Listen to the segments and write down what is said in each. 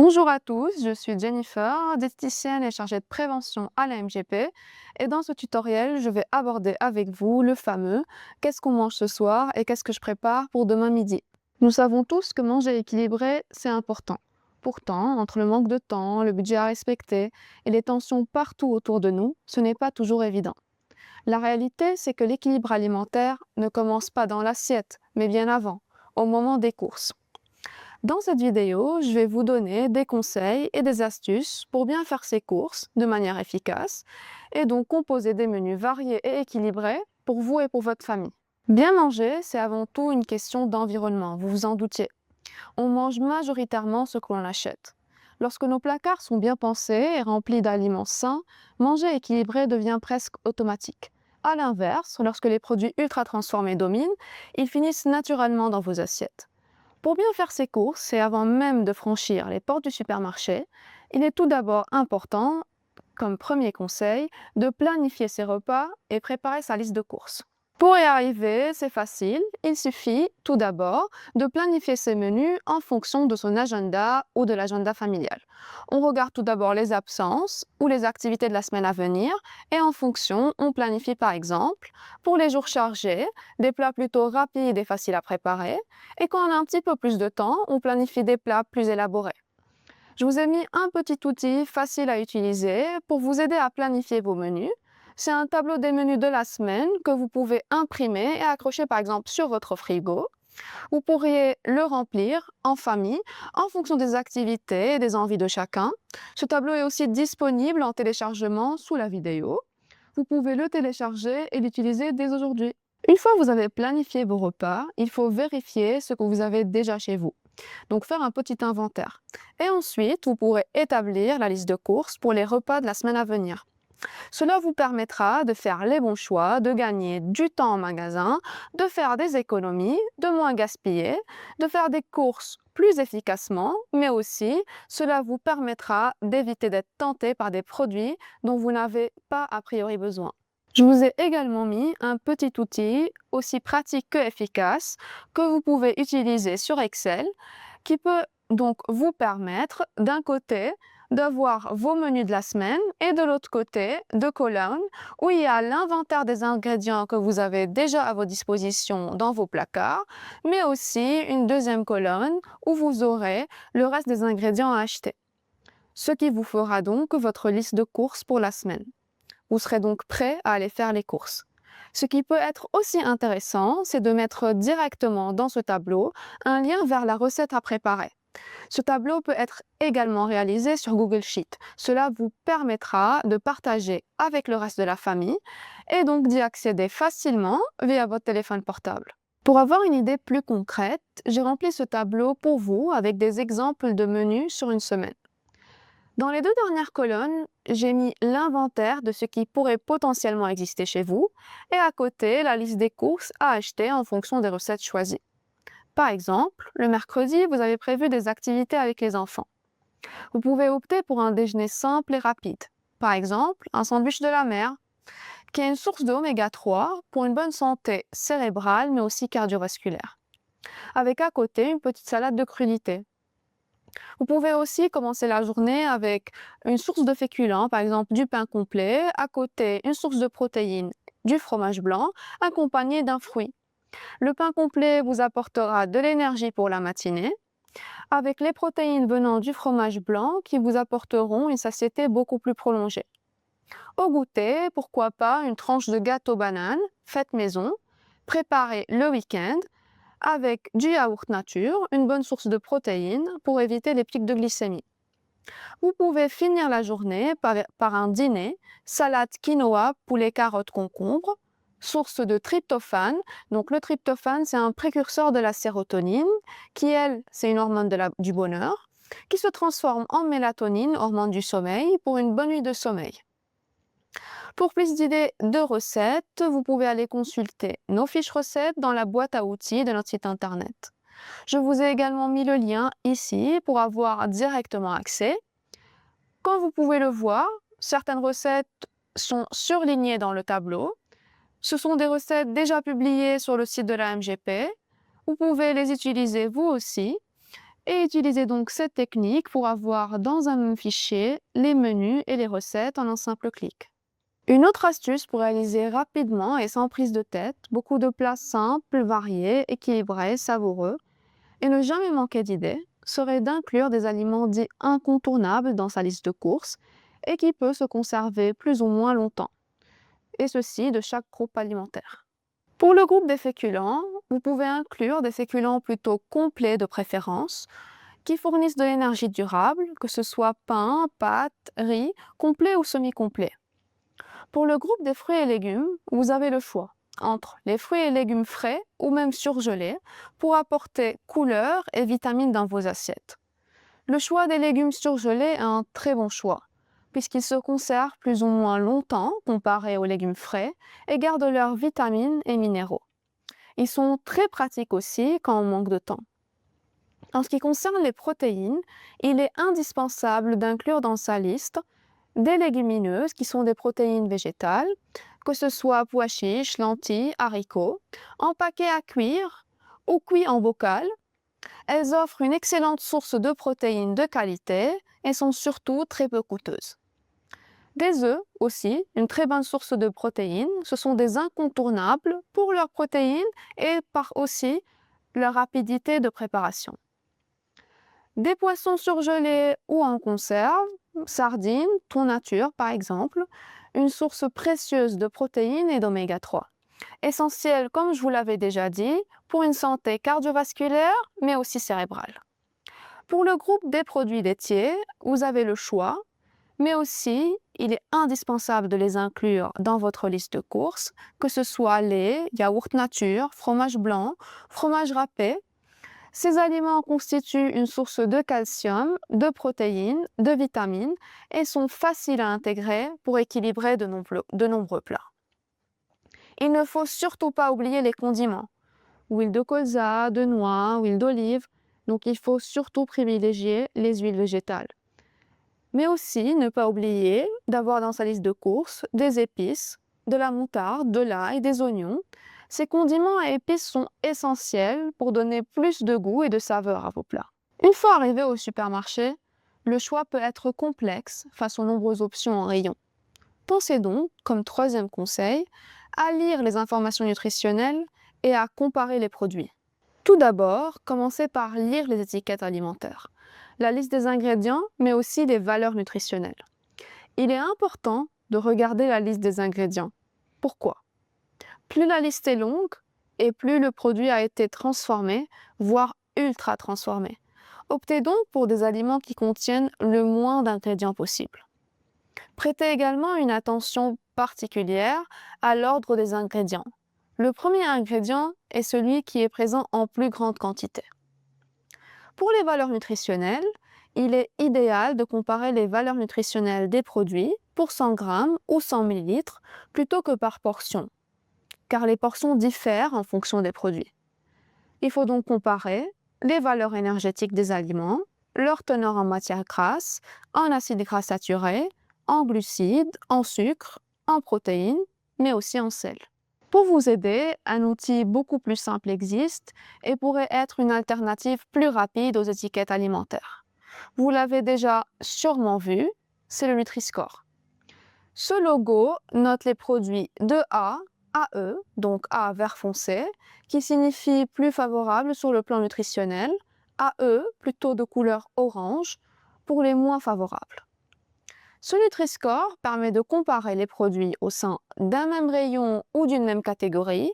Bonjour à tous, je suis Jennifer, diététicienne et chargée de prévention à la MGP. Et dans ce tutoriel, je vais aborder avec vous le fameux qu'est-ce qu'on mange ce soir et qu'est-ce que je prépare pour demain midi. Nous savons tous que manger équilibré, c'est important. Pourtant, entre le manque de temps, le budget à respecter et les tensions partout autour de nous, ce n'est pas toujours évident. La réalité, c'est que l'équilibre alimentaire ne commence pas dans l'assiette, mais bien avant, au moment des courses. Dans cette vidéo, je vais vous donner des conseils et des astuces pour bien faire ses courses de manière efficace et donc composer des menus variés et équilibrés pour vous et pour votre famille. Bien manger, c'est avant tout une question d'environnement, vous vous en doutiez. On mange majoritairement ce que l'on achète. Lorsque nos placards sont bien pensés et remplis d'aliments sains, manger équilibré devient presque automatique. A l'inverse, lorsque les produits ultra transformés dominent, ils finissent naturellement dans vos assiettes. Pour bien faire ses courses et avant même de franchir les portes du supermarché, il est tout d'abord important, comme premier conseil, de planifier ses repas et préparer sa liste de courses. Pour y arriver, c'est facile, il suffit tout d'abord de planifier ses menus en fonction de son agenda ou de l'agenda familial. On regarde tout d'abord les absences ou les activités de la semaine à venir et en fonction, on planifie par exemple pour les jours chargés, des plats plutôt rapides et faciles à préparer et quand on a un petit peu plus de temps, on planifie des plats plus élaborés. Je vous ai mis un petit outil facile à utiliser pour vous aider à planifier vos menus. C'est un tableau des menus de la semaine que vous pouvez imprimer et accrocher par exemple sur votre frigo. Vous pourriez le remplir en famille en fonction des activités et des envies de chacun. Ce tableau est aussi disponible en téléchargement sous la vidéo. Vous pouvez le télécharger et l'utiliser dès aujourd'hui. Une fois que vous avez planifié vos repas, il faut vérifier ce que vous avez déjà chez vous. Donc faire un petit inventaire. Et ensuite, vous pourrez établir la liste de courses pour les repas de la semaine à venir. Cela vous permettra de faire les bons choix, de gagner du temps en magasin, de faire des économies, de moins gaspiller, de faire des courses plus efficacement, mais aussi cela vous permettra d'éviter d'être tenté par des produits dont vous n'avez pas a priori besoin. Je vous ai également mis un petit outil aussi pratique que efficace que vous pouvez utiliser sur Excel qui peut donc vous permettre d'un côté d'avoir vos menus de la semaine et de l'autre côté deux colonnes où il y a l'inventaire des ingrédients que vous avez déjà à vos dispositions dans vos placards, mais aussi une deuxième colonne où vous aurez le reste des ingrédients à acheter. Ce qui vous fera donc votre liste de courses pour la semaine. Vous serez donc prêt à aller faire les courses. Ce qui peut être aussi intéressant, c'est de mettre directement dans ce tableau un lien vers la recette à préparer. Ce tableau peut être également réalisé sur Google Sheet. Cela vous permettra de partager avec le reste de la famille et donc d'y accéder facilement via votre téléphone portable. Pour avoir une idée plus concrète, j'ai rempli ce tableau pour vous avec des exemples de menus sur une semaine. Dans les deux dernières colonnes, j'ai mis l'inventaire de ce qui pourrait potentiellement exister chez vous et à côté la liste des courses à acheter en fonction des recettes choisies. Par exemple, le mercredi, vous avez prévu des activités avec les enfants. Vous pouvez opter pour un déjeuner simple et rapide. Par exemple, un sandwich de la mer, qui est une source d'oméga 3 pour une bonne santé cérébrale mais aussi cardiovasculaire. Avec à côté une petite salade de crudités. Vous pouvez aussi commencer la journée avec une source de féculents, par exemple du pain complet, à côté une source de protéines, du fromage blanc, accompagné d'un fruit. Le pain complet vous apportera de l'énergie pour la matinée, avec les protéines venant du fromage blanc qui vous apporteront une satiété beaucoup plus prolongée. Au goûter, pourquoi pas une tranche de gâteau banane, faite maison, préparée le week-end, avec du yaourt nature, une bonne source de protéines pour éviter les pics de glycémie. Vous pouvez finir la journée par un dîner, salade quinoa, poulet, carottes, concombre, source de tryptophane. Donc le tryptophane, c'est un précurseur de la sérotonine, qui elle, c'est une hormone du bonheur, qui se transforme en mélatonine, hormone du sommeil, pour une bonne nuit de sommeil. Pour plus d'idées de recettes, vous pouvez aller consulter nos fiches recettes dans la boîte à outils de notre site internet. Je vous ai également mis le lien ici pour avoir directement accès. Comme vous pouvez le voir, certaines recettes sont surlignées dans le tableau. Ce sont des recettes déjà publiées sur le site de la MGP. Vous pouvez les utiliser vous aussi. et utilisez donc cette technique pour avoir dans un même fichier les menus et les recettes en un simple clic. Une autre astuce pour réaliser rapidement et sans prise de tête beaucoup de plats simples, variés, équilibrés, savoureux et ne jamais manquer d'idées serait d'inclure des aliments dits incontournables dans sa liste de courses et qui peut se conserver plus ou moins longtemps, et ceci de chaque groupe alimentaire. Pour le groupe des féculents, vous pouvez inclure des féculents plutôt complets de préférence, qui fournissent de l'énergie durable, que ce soit pain, pâtes, riz, complet ou semi-complet. Pour le groupe des fruits et légumes, vous avez le choix entre les fruits et légumes frais ou même surgelés pour apporter couleur et vitamines dans vos assiettes. Le choix des légumes surgelés est un très bon choix, puisqu'ils se conservent plus ou moins longtemps comparé aux légumes frais et gardent leurs vitamines et minéraux. Ils sont très pratiques aussi quand on manque de temps. En ce qui concerne les protéines, il est indispensable d'inclure dans sa liste des légumineuses qui sont des protéines végétales, que ce soit pois chiches, lentilles, haricots, en paquet à cuire ou cuits en bocal. Elles offrent une excellente source de protéines de qualité et sont surtout très peu coûteuses. Des œufs aussi, une très bonne source de protéines, ce sont des incontournables pour leurs protéines et par aussi leur rapidité de préparation. Des poissons surgelés ou en conserve, sardines, thon nature par exemple, une source précieuse de protéines et d'oméga 3. Essentielle, comme je vous l'avais déjà dit, pour une santé cardiovasculaire, mais aussi cérébrale. Pour le groupe des produits laitiers, vous avez le choix, mais aussi il est indispensable de les inclure dans votre liste de courses, que ce soit lait, yaourt nature, fromage blanc, fromage râpé. Ces aliments constituent une source de calcium, de protéines, de vitamines et sont faciles à intégrer pour équilibrer de nombreux plats. Il ne faut surtout pas oublier les condiments. Huile de colza, de noix, huile d'olive. Donc il faut surtout privilégier les huiles végétales. Mais aussi ne pas oublier d'avoir dans sa liste de courses des épices, de la moutarde, de l'ail, des oignons. Ces condiments et épices sont essentiels pour donner plus de goût et de saveur à vos plats. Une fois arrivé au supermarché, le choix peut être complexe face aux nombreuses options en rayon. Pensez donc, comme troisième conseil, à lire les informations nutritionnelles et à comparer les produits. Tout d'abord, commencez par lire les étiquettes alimentaires, la liste des ingrédients, mais aussi les valeurs nutritionnelles. Il est important de regarder la liste des ingrédients. Pourquoi? Plus la liste est longue et plus le produit a été transformé, voire ultra transformé. Optez donc pour des aliments qui contiennent le moins d'ingrédients possible. Prêtez également une attention particulière à l'ordre des ingrédients. Le premier ingrédient est celui qui est présent en plus grande quantité. Pour les valeurs nutritionnelles, il est idéal de comparer les valeurs nutritionnelles des produits pour 100 g ou 100 ml plutôt que par portion, car les portions diffèrent en fonction des produits. Il faut donc comparer les valeurs énergétiques des aliments, leur teneur en matières grasses, en acides gras saturés, en glucides, en sucre, en protéines, mais aussi en sel. Pour vous aider, un outil beaucoup plus simple existe et pourrait être une alternative plus rapide aux étiquettes alimentaires. Vous l'avez déjà sûrement vu, c'est le Nutri-Score. Ce logo note les produits de A à E, donc A vert foncé, qui signifie plus favorable sur le plan nutritionnel, à E plutôt de couleur orange pour les moins favorables. Ce Nutri-Score permet de comparer les produits au sein d'un même rayon ou d'une même catégorie.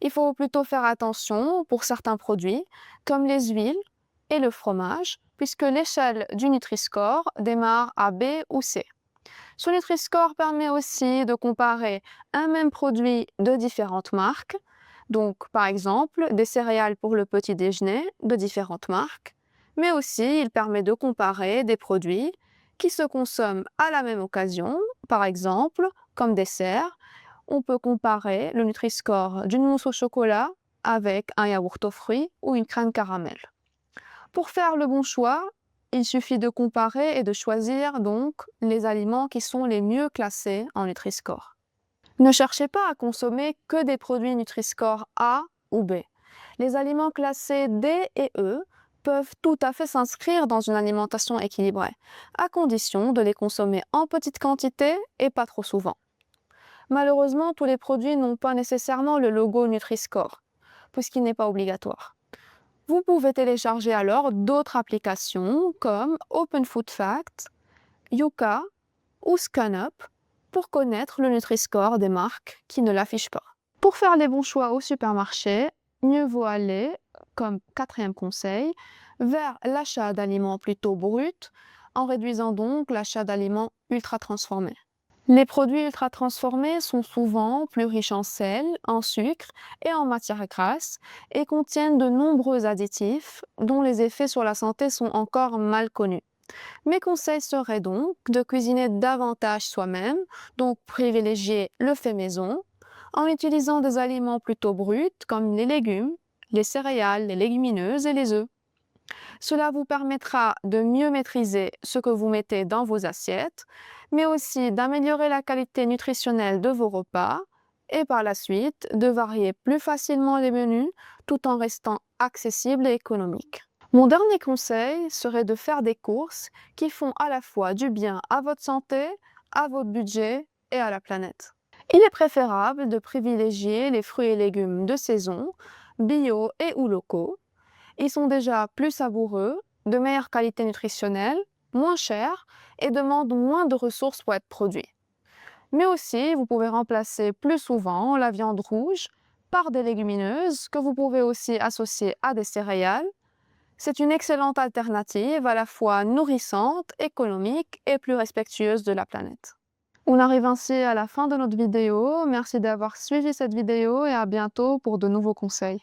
Il faut plutôt faire attention pour certains produits, comme les huiles et le fromage, puisque l'échelle du Nutri-Score démarre à B ou C. Ce Nutri-Score permet aussi de comparer un même produit de différentes marques, donc par exemple des céréales pour le petit déjeuner de différentes marques, mais aussi il permet de comparer des produits qui se consomment à la même occasion, par exemple comme dessert. On peut comparer le Nutri-Score d'une mousse au chocolat avec un yaourt aux fruits ou une crème caramel. Pour faire le bon choix, il suffit de comparer et de choisir donc les aliments qui sont les mieux classés en Nutri-Score. Ne cherchez pas à consommer que des produits Nutri-Score A ou B. Les aliments classés D et E peuvent tout à fait s'inscrire dans une alimentation équilibrée, à condition de les consommer en petite quantité et pas trop souvent. Malheureusement, tous les produits n'ont pas nécessairement le logo Nutri-Score, puisqu'il n'est pas obligatoire. Vous pouvez télécharger alors d'autres applications comme Open Food Facts, Yuka ou ScanUp pour connaître le Nutri-Score des marques qui ne l'affichent pas. Pour faire les bons choix au supermarché, mieux vaut aller, comme quatrième conseil, vers l'achat d'aliments plutôt bruts, en réduisant donc l'achat d'aliments ultra transformés. Les produits ultra transformés sont souvent plus riches en sel, en sucre et en matières grasses et contiennent de nombreux additifs dont les effets sur la santé sont encore mal connus. Mes conseils seraient donc de cuisiner davantage soi-même, donc privilégier le fait maison, en utilisant des aliments plutôt bruts comme les légumes, les céréales, les légumineuses et les œufs. Cela vous permettra de mieux maîtriser ce que vous mettez dans vos assiettes, mais aussi d'améliorer la qualité nutritionnelle de vos repas et par la suite de varier plus facilement les menus tout en restant accessible et économique. Mon dernier conseil serait de faire des courses qui font à la fois du bien à votre santé, à votre budget et à la planète. Il est préférable de privilégier les fruits et légumes de saison, bio et ou locaux. Ils sont déjà plus savoureux, de meilleure qualité nutritionnelle, moins chers et demandent moins de ressources pour être produits. Mais aussi, vous pouvez remplacer plus souvent la viande rouge par des légumineuses que vous pouvez aussi associer à des céréales. C'est une excellente alternative à la fois nourrissante, économique et plus respectueuse de la planète. On arrive ainsi à la fin de notre vidéo. Merci d'avoir suivi cette vidéo et à bientôt pour de nouveaux conseils.